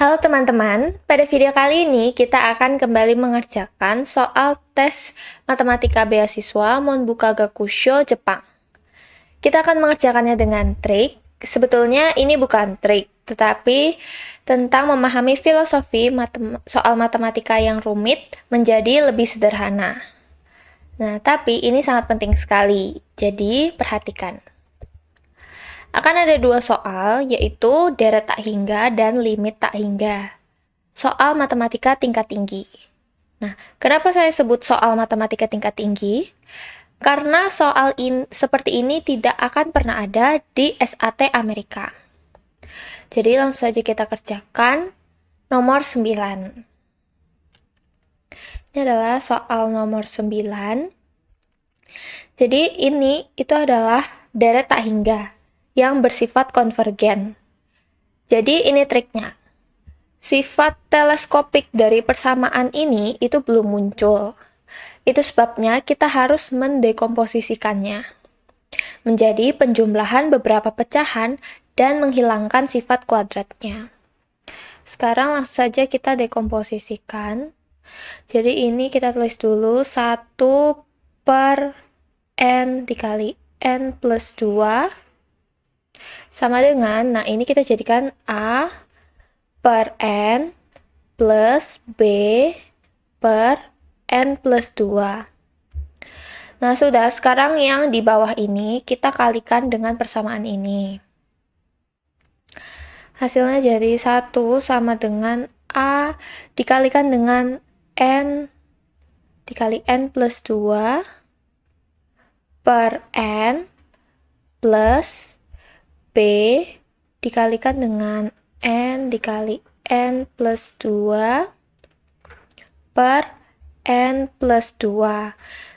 Halo teman-teman, pada video kali ini kita akan kembali mengerjakan soal tes matematika beasiswa Monbuka Gakusho Jepang. Kita akan mengerjakannya dengan trik. Sebetulnya ini bukan trik, tetapi tentang memahami filosofi soal matematika yang rumit menjadi lebih sederhana. Nah, tapi ini sangat penting sekali, jadi perhatikan. Akan ada dua soal, yaitu deret tak hingga dan limit tak hingga. Soal matematika tingkat tinggi. Nah, kenapa saya sebut soal matematika tingkat tinggi? Karena soal seperti ini tidak akan pernah ada di SAT Amerika. Jadi langsung saja kita kerjakan nomor 9. Ini adalah soal nomor 9. Jadi ini itu adalah deret tak hingga yang bersifat konvergen. Jadi ini triknya. Sifat teleskopik dari persamaan ini itu belum muncul. Itu sebabnya kita harus mendekomposisikannya menjadi penjumlahan beberapa pecahan dan menghilangkan sifat kuadratnya. Sekarang langsung saja kita dekomposisikan. Jadi ini kita tulis dulu 1 per n dikali n plus 2 sama dengan, nah ini kita jadikan A per n plus B per n plus 2. Nah, sudah. Sekarang yang di bawah ini kita kalikan dengan persamaan ini. Hasilnya jadi 1 sama dengan A dikalikan dengan n dikali n plus 2 per n plus B dikalikan dengan n dikali n plus 2 per n plus 2.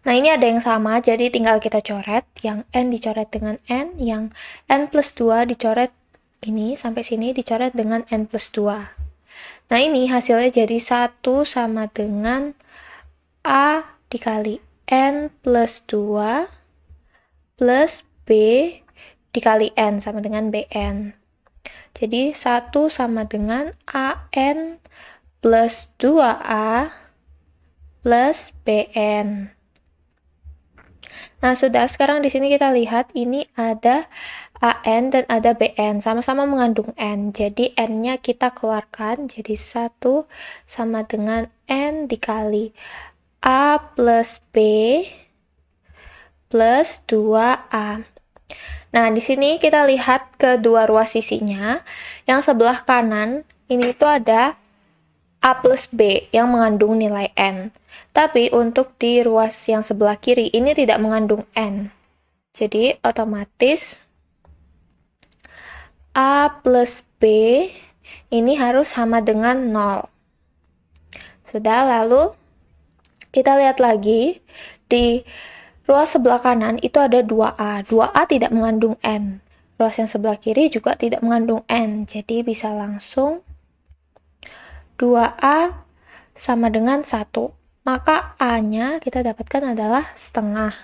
Nah, ini ada yang sama, jadi tinggal kita coret. Yang n dicoret dengan n, yang n plus 2 dicoret ini, sampai sini dicoret dengan n plus 2. Nah, ini hasilnya jadi 1 sama dengan A dikali n plus 2 plus B dikali n sama dengan Bn. Jadi 1 sama dengan An plus 2A plus Bn. Nah, sudah. Sekarang di sini kita lihat ini ada An dan ada Bn, sama-sama mengandung n. Jadi n-nya kita keluarkan, jadi 1 sama dengan n dikali A plus B plus 2A. Nah, di sini kita lihat kedua ruas sisinya. Yang sebelah kanan, ini itu ada A plus B yang mengandung nilai N. Tapi untuk di ruas yang sebelah kiri, ini tidak mengandung N. Jadi, otomatis A plus B ini harus sama dengan 0. Sudah, lalu kita lihat lagi di ruas sebelah kanan itu ada 2A. 2A tidak mengandung N. Ruas yang sebelah kiri juga tidak mengandung N. Jadi bisa langsung 2A sama dengan 1. Maka A-nya kita dapatkan adalah setengah.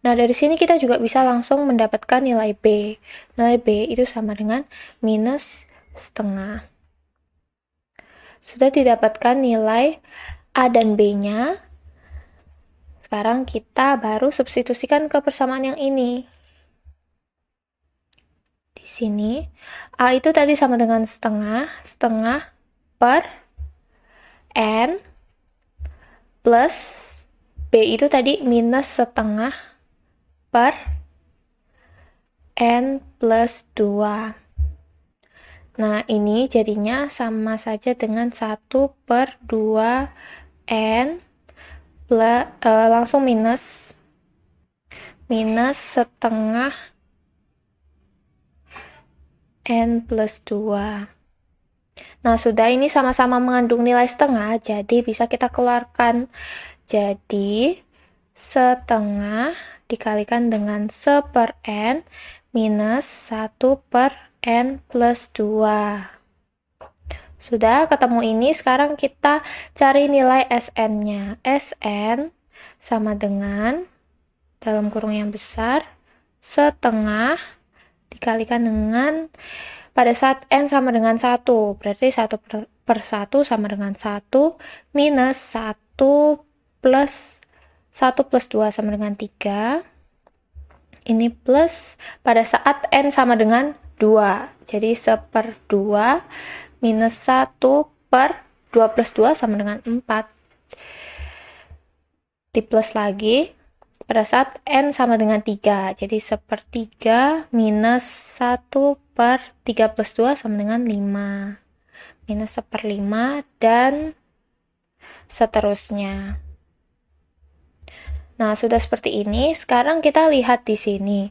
Nah, dari sini kita juga bisa langsung mendapatkan nilai B. Nilai B itu sama dengan minus setengah. Sudah didapatkan nilai A dan B-nya. Sekarang kita baru substitusikan ke persamaan yang ini. Di sini, A itu tadi sama dengan setengah per N plus B itu tadi minus setengah per N plus 2. Nah, ini jadinya sama saja dengan 1 per 2 N langsung minus setengah N plus 2. Nah, sudah. Ini sama-sama mengandung nilai setengah, jadi bisa kita keluarkan. Jadi, setengah dikalikan dengan 1 per N minus 1 per N plus 2. Sudah ketemu ini, sekarang kita cari nilai Sn-nya. Sn sama dengan, dalam kurung yang besar, setengah dikalikan dengan, pada saat N sama dengan 1, berarti 1 per 1 sama dengan 1, minus 1 plus 1 plus 2 sama dengan 3. Ini plus pada saat N sama dengan 2. Jadi 1/2 minus 1 per 2 plus 2 sama dengan 4. Di plus lagi pada saat N sama dengan 3. Jadi 1/3 minus 1 per 3 plus 2 sama dengan 5. Minus 1/5 dan seterusnya. Nah, sudah seperti ini. Sekarang kita lihat di sini.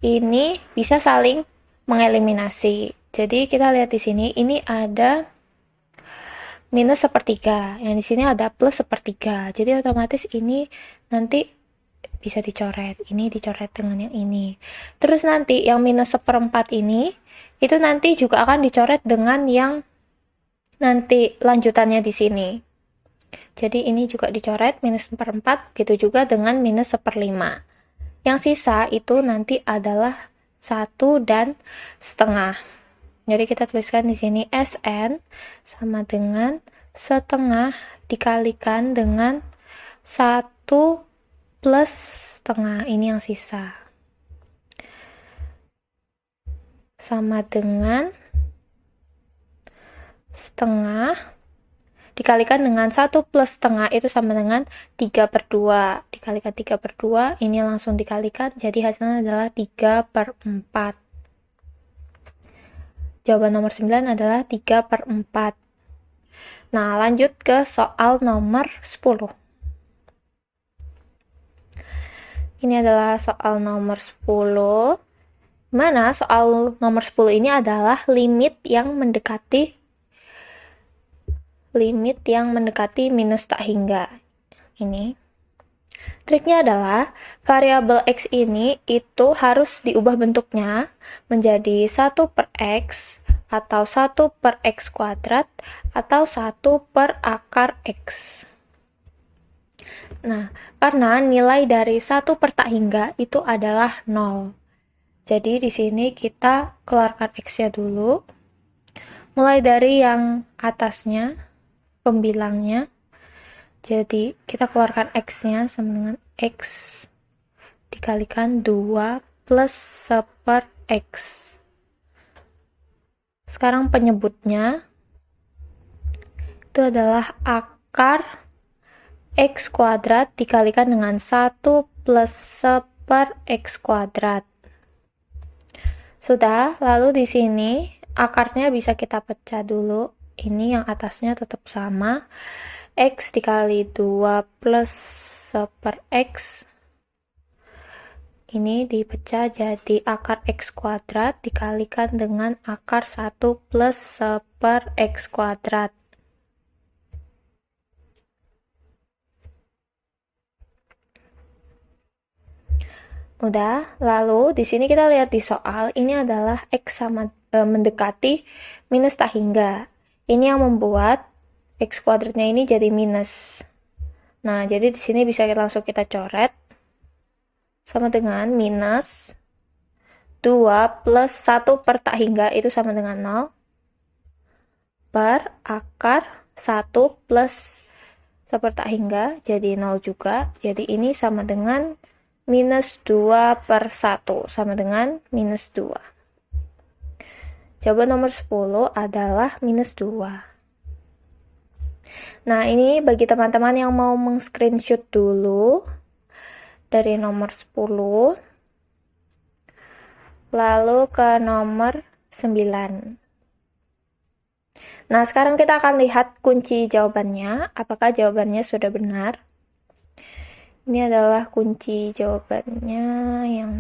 Ini bisa saling mengeliminasi. Jadi kita lihat di sini, ini ada minus 1/3. Yang di sini ada plus 1/3. Jadi otomatis ini nanti bisa dicoret. Ini dicoret dengan yang ini. Terus nanti yang minus 1/4 ini, itu nanti juga akan dicoret dengan yang nanti lanjutannya di sini. Jadi ini juga dicoret minus 1/4, gitu juga dengan minus 1/5. Yang sisa itu nanti adalah 1 dan setengah. Jadi kita tuliskan di sini SN sama dengan setengah dikalikan dengan 1 plus setengah. Ini yang sisa. Sama dengan setengah dikalikan dengan 1 plus setengah itu sama dengan 3/2. Dikalikan 3/2, ini langsung dikalikan, jadi hasilnya adalah 3/4. Jawaban nomor 9 adalah 3/4. Nah, lanjut ke soal nomor 10. Ini adalah soal nomor 10. Mana soal nomor 10 ini adalah limit yang mendekati minus tak hingga. Ini. Triknya adalah variabel X ini itu harus diubah bentuknya menjadi 1 per X atau 1 per X kuadrat atau 1 per akar X. Nah, karena nilai dari 1 per tak hingga itu adalah 0. Jadi di sini kita keluarkan X-nya dulu. Mulai dari yang atasnya, pembilangnya. Jadi kita keluarkan X-nya sama dengan X dikalikan 2 plus 1 per X. Sekarang penyebutnya itu adalah akar X kuadrat dikalikan dengan 1 plus 1 per X kuadrat. Sudah, lalu di sini akarnya bisa kita pecah dulu. Ini yang atasnya tetap sama. X dikali 2 plus 1 per X. Ini dipecah jadi akar X kuadrat dikalikan dengan akar 1 plus 1 per X kuadrat. Udah, lalu di sini kita lihat di soal, ini adalah X sama mendekati minus tak hingga. Ini yang membuat X kuadratnya ini jadi minus. Nah, jadi di sini bisa langsung kita coret. Sama dengan minus 2 plus 1 per tak hingga itu sama dengan 0. Per akar 1 plus 1 per tak hingga jadi 0 juga. Jadi ini sama dengan minus 2 per 1 sama dengan minus 2. Jawaban nomor 10 adalah minus 2. Nah, ini bagi teman-teman yang mau meng-screenshot dulu dari nomor 10 lalu ke nomor 9. Nah, sekarang kita akan lihat kunci jawabannya, apakah jawabannya sudah benar. Ini adalah kunci jawabannya yang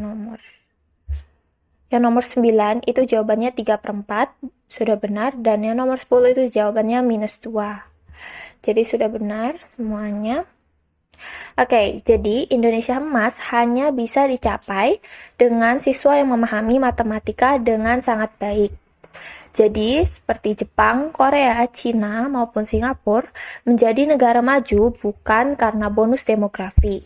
nomor 9 itu jawabannya 3/4 sudah benar, dan yang nomor 10 itu jawabannya minus 2. Jadi sudah benar semuanya. Oke, jadi Indonesia emas hanya bisa dicapai dengan siswa yang memahami matematika dengan sangat baik. Jadi, seperti Jepang, Korea, Cina, maupun Singapura menjadi negara maju bukan karena bonus demografi,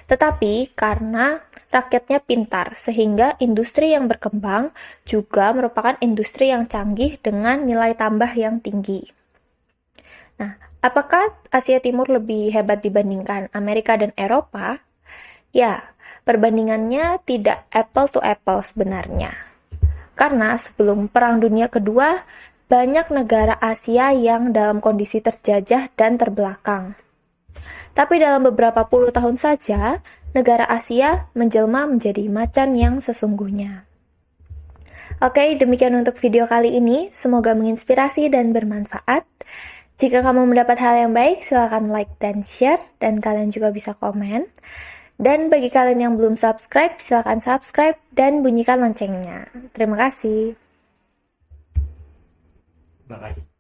tetapi karena rakyatnya pintar, sehingga industri yang berkembang juga merupakan industri yang canggih dengan nilai tambah yang tinggi. Nah, apakah Asia Timur lebih hebat dibandingkan Amerika dan Eropa? Ya, perbandingannya tidak apple to apple sebenarnya. Karena sebelum Perang Dunia Kedua, banyak negara Asia yang dalam kondisi terjajah dan terbelakang. Tapi dalam beberapa puluh tahun saja, negara Asia menjelma menjadi macan yang sesungguhnya. Oke, demikian untuk video kali ini. Semoga menginspirasi dan bermanfaat. Jika kamu mendapat hal yang baik, silakan like dan share, dan kalian juga bisa komen. Dan bagi kalian yang belum subscribe, silakan subscribe dan bunyikan loncengnya. Terima kasih. Terima kasih.